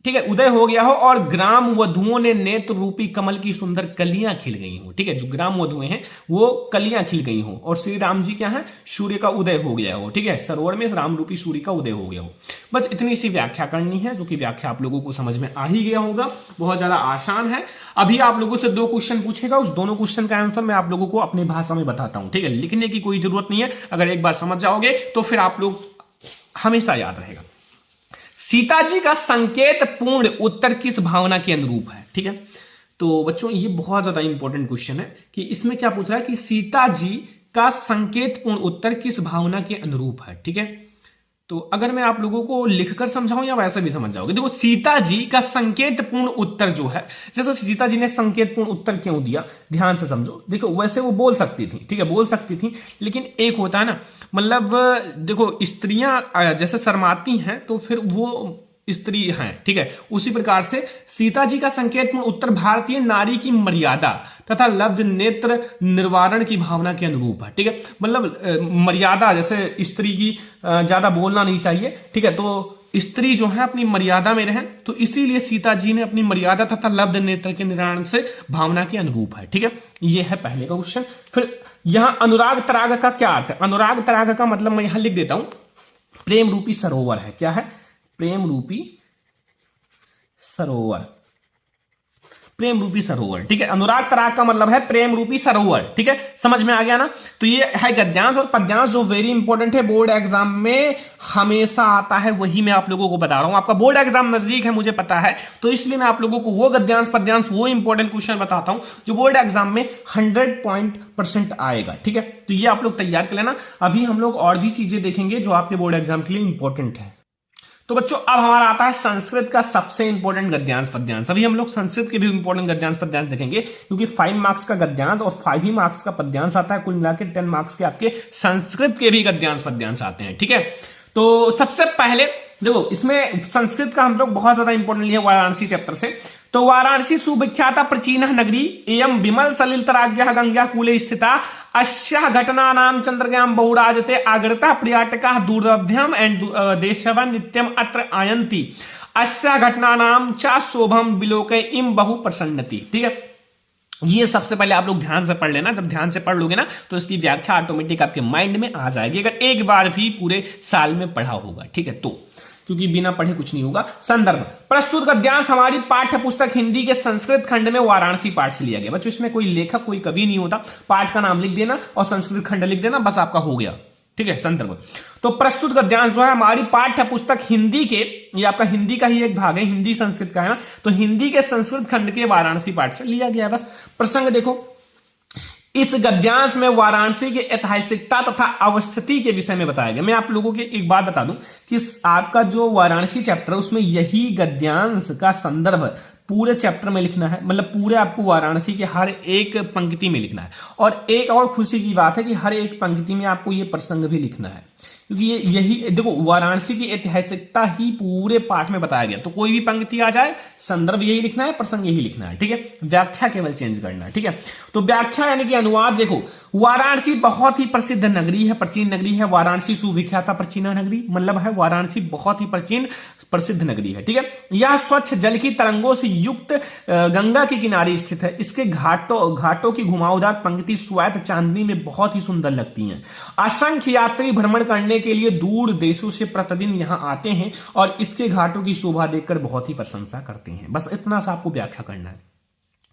ठीक है, उदय हो गया हो, और ग्राम वधुओं ने नेत्र रूपी कमल की सुंदर कलियां खिल गई हो। ठीक है, जो ग्राम वधुएं हैं वो कलियां खिल गई हो, और श्री राम जी क्या है, सूर्य का उदय हो गया हो। ठीक है, सरोवर में राम रूपी सूर्य का उदय हो गया हो। बस इतनी सी व्याख्या करनी है, जो कि व्याख्या आप लोगों को समझ में आ ही गया होगा, बहुत ज्यादा आसान है। अभी आप लोगों से 2 क्वेश्चन पूछेगा, उस दोनों क्वेश्चन का आंसर मैं आप लोगों को अपनी भाषा में बताता हूं। ठीक है, लिखने की कोई जरूरत नहीं है, अगर एक बार समझ जाओगे तो फिर आप लोग हमेशा याद रहेगा। सीता जी का संकेत पूर्ण उत्तर किस भावना के अनुरूप है। ठीक है, तो बच्चों ये बहुत ज्यादा इंपॉर्टेंट क्वेश्चन है कि इसमें क्या पूछ रहा है कि सीता जी का संकेत पूर्ण उत्तर किस भावना के अनुरूप है। ठीक है, तो अगर मैं आप लोगों को लिखकर समझाऊं या वैसे भी समझ जाओगे। देखो सीता जी का संकेत पूर्ण उत्तर जो है, जैसे सीता जी ने संकेत पूर्ण उत्तर क्यों दिया, ध्यान से समझो। देखो वैसे वो बोल सकती थी, ठीक है, बोल सकती थी, लेकिन एक होता है ना, मतलब देखो स्त्रियां जैसे शर्माती हैं तो फिर वो स्त्री हैं। ठीक है, उसी प्रकार से सीता जी का संकेतपूर्ण उत्तर भारतीय नारी की मर्यादा तथा लब्ध नेत्र निर्वारण की भावना के अनुरूप है। ठीक है, मतलब मर्यादा, जैसे स्त्री की ज्यादा बोलना नहीं चाहिए। ठीक है, तो स्त्री जो है अपनी मर्यादा में रहे, तो इसीलिए सीता जी ने अपनी मर्यादा तथा लब्ध नेत्र के निवारण से भावना के अनुरूप है। ठीक है, ये है पहले का क्वेश्चन। फिर यहां अनुराग तराग का क्या अर्थ है। अनुराग तराग का मतलब मैं यहां लिख देता हूं, प्रेम रूपी सरोवर है। क्या है, प्रेम रूपी सरोवर। प्रेम रूपी सरोवर, ठीक है। अनुराग तराग का मतलब है प्रेम रूपी सरोवर, ठीक है, समझ में आ गया ना। तो ये है गद्यांश। और पद्यांश जो वेरी इंपॉर्टेंट है, बोर्ड एग्जाम में हमेशा आता है, वही मैं आप लोगों को बता रहा हूं। आपका बोर्ड एग्जाम नजदीक है मुझे पता है, तो इसलिए मैं आप लोगों को वो गद्यांश पद्यांश वो इंपॉर्टेंट क्वेश्चन बताता हूं जो बोर्ड एग्जाम में 100% आएगा, ठीक है। तो ये आप लोग तैयार कर लेना। अभी हम लोग और भी चीजें देखेंगे जो आपके बोर्ड एग्जाम के लिए इंपॉर्टेंट है। तो बच्चों अब हमारा आता है संस्कृत का सबसे इंपॉर्टेंट गद्यांश पद्यांश। अभी हम लोग संस्कृत के भी इंपॉर्टेंट गद्यांश पद्यांश देखेंगे, क्योंकि 5 मार्क्स का गद्यांश और 5 ही मार्क्स का पद्यांश आता है। कुल मिला के 10 मार्क्स के आपके संस्कृत के भी गद्यांश पद्यांश आते हैं, ठीक है। तो सबसे पहले देखो, इसमें संस्कृत का हम लोग बहुत ज्यादा इंपॉर्टेंट लिया वाराणसी चैप्टर से। तो वाराणसी सुविख्याता प्राचीन नगरी एवं विमल सलिल तराज्ञ गंगा कूले स्थिता अस्या घटना नाम चंद्रग्याम बहुराजते आगरता पर्यटका दूरभ्यम एंड देशवन नित्यम अत्र आयंती अस्या घटना नाम चा शोभम विलोके इम बहु प्रसन्नति, ठीक है। ये सबसे पहले आप लोग ध्यान से पढ़ लेना। जब ध्यान से पढ़ लोगे ना तो इसकी व्याख्या ऑटोमेटिक आपके माइंड में आ जाएगी, अगर एक बार भी पूरे साल में पढ़ा होगा, ठीक है। तो क्योंकि बिना पढ़े कुछ नहीं होगा। संदर्भ, प्रस्तुत गद्यांश हमारी पाठ्य पुस्तक हिंदी के संस्कृत खंड में वाराणसी पाठ से लिया गया। बच्चों इसमें कोई लेखक कोई कवि नहीं होता, पाठ का नाम लिख देना और संस्कृत खंड लिख देना, बस आपका हो गया, ठीक है। संदर्भ, तो प्रस्तुत गद्यांश जो है हमारी पाठ्य पुस्तक हिंदी के, ये आपका हिंदी का ही एक भाग है, हिंदी संस्कृत का है ना, तो हिंदी के संस्कृत खंड के वाराणसी पाठ से लिया गया है। बस प्रसंग देखो, इस गद्यांश में वाराणसी की ऐतिहासिकता तथा अवस्थिति के विषय में बताया गया। मैं आप लोगों की एक बात बता दूं कि आपका जो वाराणसी चैप्टर है उसमें यही गद्यांश का संदर्भ पूरे चैप्टर में लिखना है, मतलब पूरे आपको वाराणसी के हर एक पंक्ति में लिखना है। और एक और खुशी की बात है कि हर एक पंक्ति में आपको ये प्रसंग भी लिखना है, क्योंकि ये यही देखो वाराणसी की ऐतिहासिकता ही पूरे पाठ में बताया गया। तो कोई भी पंक्ति आ जाए संदर्भ यही लिखना है, प्रसंग यही लिखना है, ठीक है। व्याख्या केवल चेंज करना है, ठीक है। तो व्याख्या यानी कि अनुवाद देखो, वाराणसी बहुत ही प्रसिद्ध नगरी है, प्राचीन नगरी है। वाराणसी सुविख्याता प्राचीना नगरी, मतलब है वाराणसी बहुत ही प्राचीन प्रसिद्ध नगरी है, ठीक है। यह स्वच्छ जल की तरंगों से युक्त गंगा के किनारे स्थित है। इसके घाटों की घुमावदार पंक्ति श्वेत चांदनी में बहुत ही सुंदर लगती हैं। असंख्य यात्री भ्रमण करने के लिए दूर देशों से प्रतिदिन यहां आते हैं और इसके घाटों की शोभा देखकर बहुत ही प्रशंसा करते हैं। बस इतना सा आपको व्याख्या करना है,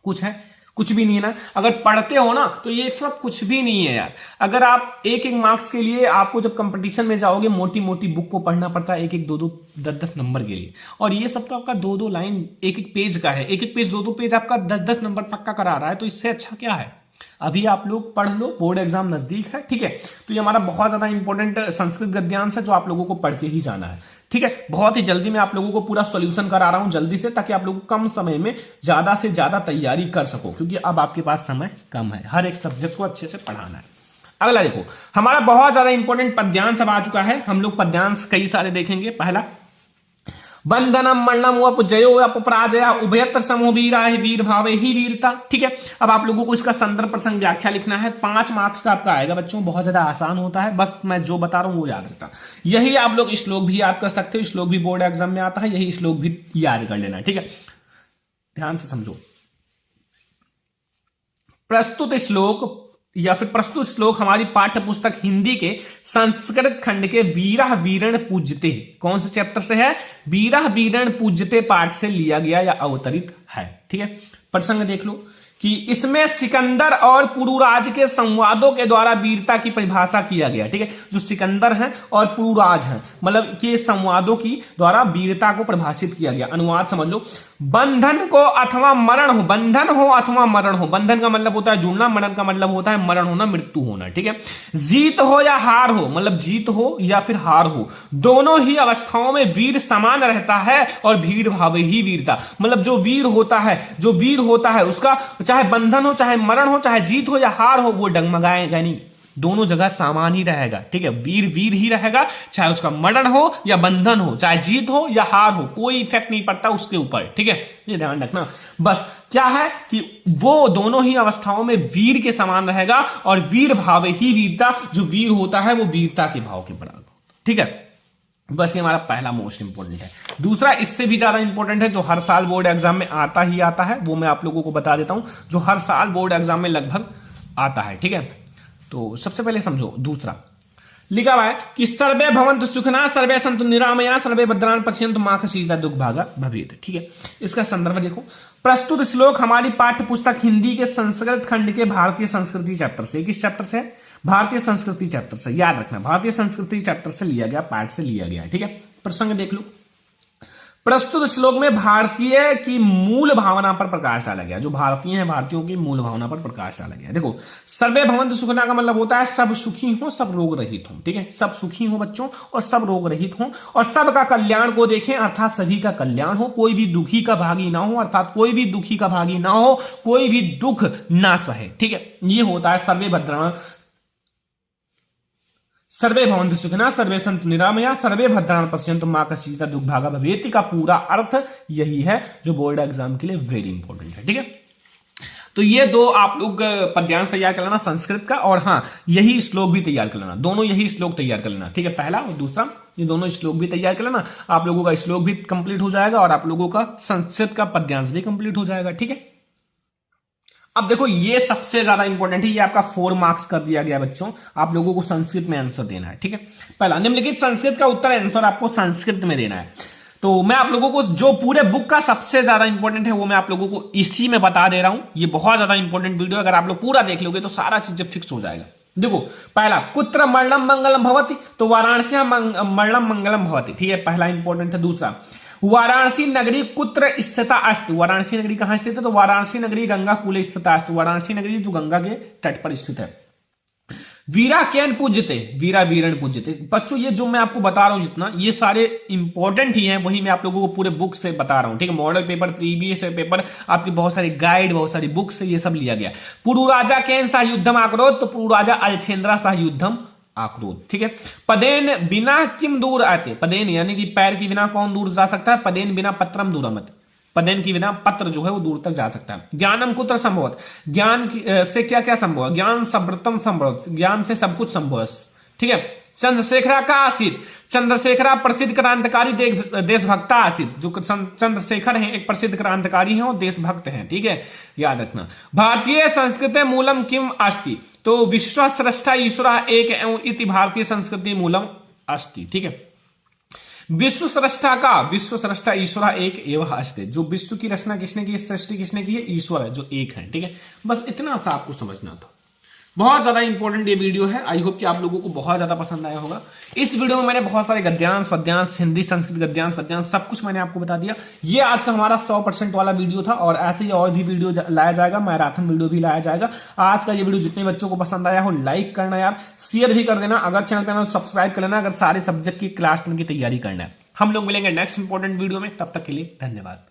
कुछ है कुछ भी नहीं है ना। अगर पढ़ते हो ना तो ये सब कुछ भी नहीं है यार। अगर आप एक एक मार्क्स के लिए आपको जब कंपटीशन में जाओगे मोटी मोटी बुक को पढ़ना पड़ता है, एक एक 2-2 10-10 नंबर के लिए। और ये सब तो आपका 2-2 लाइन एक एक पेज का है, एक एक पेज 2-2 पेज आपका 10-10 नंबर पक्का करा रहा है। तो इससे अच्छा क्या है, अभी आप लोग पढ़ लो, बोर्ड एग्जाम नजदीक है, ठीक है। तो ये हमारा बहुत ज्यादा इंपॉर्टेंट संस्कृत गद्यांश है जो आप लोगों को पढ़ के ही जाना है, ठीक है। बहुत ही जल्दी मैं आप लोगों को पूरा सॉल्यूशन करा रहा हूं जल्दी से, ताकि आप लोग कम समय में ज्यादा से ज्यादा तैयारी कर सको, क्योंकि अब आपके पास समय कम है, हर एक सब्जेक्ट को अच्छे से पढ़ाना है। अगला देखो, हमारा बहुत ज्यादा इंपॉर्टेंट पद्यांश अब आ चुका है। हम लोग पद्यांश कई सारे देखेंगे। पहला, बंधनम मरणम उपजयो अपराजया उभयत्र समो वीरा है वीर भावे ही वीरता, ठीक है। अब आप लोगों को इसका संदर्भ प्रसंग व्याख्या लिखना है। 5 मार्क्स का आपका आएगा बच्चों, बहुत ज्यादा आसान होता है, बस मैं जो बता रहा हूं वो याद रखना। यही आप लोग श्लोक भी याद कर सकते हो, श्लोक भी बोर्ड एग्जाम में आता है, यही श्लोक भी याद कर लेना, ठीक है। ध्यान से समझो, प्रस्तुत श्लोक या फिर प्रस्तुत श्लोक हमारी पाठ्य पुस्तक हिंदी के संस्कृत खंड के वीरा वीरण पूज्यते, कौन से चैप्टर से है, वीरा वीरण पूज्यते पाठ से लिया गया या अवतरित है, ठीक है। प्रसंग देख लो कि इसमें सिकंदर और पुरुराज के संवादों के द्वारा वीरता की परिभाषा किया गया, ठीक है। जो सिकंदर हैं और पुरुराज हैं, मतलब के संवादों की द्वारा वीरता को परिभाषित किया गया। अनुवाद समझ लो, बंधन को अथवा मरण हो, बंधन हो अथवा मरण हो, बंधन का मतलब होता है जुड़ना, मरण का मतलब होता है मरण होना, मृत्यु होना, ठीक है। जीत हो या हार हो, मतलब जीत हो या फिर हार हो, दोनों ही अवस्थाओं में वीर समान रहता है और वीर भावे ही वीरता, मतलब जो वीर होता है उसका चाहे बंधन हो चाहे मरण हो चाहे जीत हो या हार हो वो डगमगाएगा नहीं, दोनों जगह सामान ही रहेगा, ठीक है। वीर वीर ही रहेगा, चाहे उसका मरण हो या बंधन हो, चाहे जीत हो या हार हो, कोई इफेक्ट नहीं पड़ता उसके ऊपर, ठीक है। ये ध्यान रखना। बस क्या है कि वो दोनों ही अवस्थाओं में वीर के समान रहेगा और वीर भावे ही वीरता, जो वीर होता है वो वीरता के भाव के बराबर, ठीक है। बस ये हमारा पहला मोस्ट इंपोर्टेंट है। दूसरा इससे भी ज्यादा इंपॉर्टेंट है, जो हर साल बोर्ड एग्जाम में आता ही आता है, वो मैं आप लोगों को बता देता हूं, जो हर साल बोर्ड एग्जाम में लगभग आता है, ठीक है। तो सबसे पहले समझो, दूसरा लिखा हुआ है कि सर्वे भवन्तु सुखिनः सर्वे सन्तु निरामया सर्वे भद्राणि पश्यन्तु मा कश्चित् दुर्भाग्यः भवेत्। ठीक है, इसका संदर्भ देखो। प्रस्तुत श्लोक हमारी पाठ्य पुस्तक हिंदी के संस्कृत खंड के भारतीय संस्कृति चैप्टर से, किस चैप्टर से? भारतीय संस्कृति चैप्टर से। याद रखना, भारतीय संस्कृति चैप्टर से लिया गया, पाठ से लिया गया है। ठीक है, प्रसंग देख लो। प्रस्तुत श्लोक में भारतीय की मूल भावना पर प्रकाश डाला गया। जो भारतीय हैं, भारतीयों की मूल भावना पर प्रकाश डाला गया। देखो, सर्वे भवन्तु सुखिनः का मतलब होता है सब सुखी हो, सब रोग रहित हो। ठीक है, सब सुखी हो बच्चों और सब रोग रहित हो, और सबका कल्याण को देखें, अर्थात सभी का कल्याण हो, कोई भी दुखी का भागी ना हो, अर्थात कोई भी दुखी का भागी ना हो, कोई भी दुख ना सहे। ठीक है, ये होता है सर्वे भद्राणि सर्वे भवन्तु सुखिनः सर्वे सन्तु निरामया सर्वे भद्राणि पश्यन्तु मा कश्चित् दुर्भाग्यः भवेत् का पूरा अर्थ यही है, जो बोर्ड एग्जाम के लिए वेरी इंपॉर्टेंट है। ठीक है, तो ये दो आप लोग पद्यांश तैयार कर लेना संस्कृत का, और हाँ यही श्लोक भी तैयार कर लेना, दोनों यही श्लोक तैयार कर लेना। ठीक है, पहला और दूसरा ये दोनों श्लोक भी तैयार कर लेना। आप लोगों का श्लोक भी कंप्लीट हो जाएगा और आप लोगों का संस्कृत का पद्यांश भी कंप्लीट हो जाएगा। ठीक है, अब देखो ये सबसे ज्यादा इंपॉर्टेंट है, ये आपका 4 मार्क्स कर दिया गया बच्चों। आप लोगों को संस्कृत में आंसर देना है। ठीक है, पहला निम्नलिखित संस्कृत का उत्तर आंसर आपको संस्कृत में देना है। तो मैं आप लोगों को जो पूरे बुक का सबसे ज्यादा इंपॉर्टेंट है वो मैं आप लोगों को इसी में बता दे रहा हूं। ये बहुत ज्यादा इंपॉर्टेंट वीडियो, अगर आप लोग पूरा देख लोगे तो सारा चीजें फिक्स हो जाएगा। देखो, पहला कुत्र मरणम मंगलम भवति, तो वाराणसी मरणम मंगलम भवति। ठीक है, पहला इंपॉर्टेंट है। दूसरा, वाराणसी नगरी कुत्र स्थिता अस्ति, वाराणसी नगरी कहां स्थित है? तो वाराणसी नगरी गंगा कूले स्थिता अस्ति, वाराणसी नगरी जो गंगा के तट पर स्थित है। वीरा केन पूज्यते, वीरा वीरण पूज्यते। बच्चों ये जो मैं आपको बता रहा हूं जितना, ये सारे इंपॉर्टेंट ही हैं, वही मैं आप लोगों को पूरे बुक से बता रहा हूं। ठीक है, मॉडल पेपर, प्रीवियस पेपर, आपकी बहुत सारी गाइड, बहुत सारी बुक से ये सब लिया गया। पुरु राजा केन सह युद्धम आक्रोध, तो पुरु राजा अलछेंद्रा सह युद्धम आक्रोध। ठीक है, पदेन बिना किम दूर आते, पदेन यानी कि पैर के बिना कौन दूर जा सकता है? पदेन बिना पत्रम दूरमत, पदेन के बिना पत्र जो है वो दूर तक जा सकता है। ज्ञानम कुत्र संभवत, ज्ञान से क्या क्या संभव है? ज्ञान समृतम संभव, ज्ञान से सब कुछ संभव है। ठीक है, चंद्रशेखरा का आसित, चंद्रशेखरा प्रसिद्ध क्रांतिकारी देशभक्ता आसित, जो चंद्रशेखर हैं एक प्रसिद्ध क्रांतिकारी हैं और देशभक्त हैं। ठीक है, याद रखना। भारतीय संस्कृति मूलम किम अस्ति, तो विश्व स्रष्टा ईश्वर एक एवं इति भारतीय संस्कृति मूलम अस्ति। ठीक है, विश्व स्रष्टा ईश्वर एक एवं अस्ति, जो विश्व की रचना किसने की, सृष्टि किसने की है? ईश्वर है जो एक है। ठीक है, बस इतना सा आपको समझना था। बहुत ज्यादा इंपॉर्टेंट ये वीडियो है। आई होप कि आप लोगों को बहुत ज्यादा पसंद आया होगा। इस वीडियो में मैंने बहुत सारे गद्यांश पद्यांश, हिंदी संस्कृत गद्यांश पद्यांश सब कुछ मैंने आपको बता दिया। ये आज का हमारा 100% वाला वीडियो था, और ऐसे ही और भी वीडियो लाया जाएगा, मैराथन वीडियो भी लाया जाएगा। आज का ये वीडियो जितने बच्चों को पसंद आया हो लाइक करना यार, शेयर भी कर देना, अगर चैनल पर सब्सक्राइब कर लेना, अगर सारे सब्जेक्ट की क्लास 10 की तैयारी करना है। हम लोग मिलेंगे नेक्स्ट इंपॉर्टेंट वीडियो में, तब तक के लिए धन्यवाद।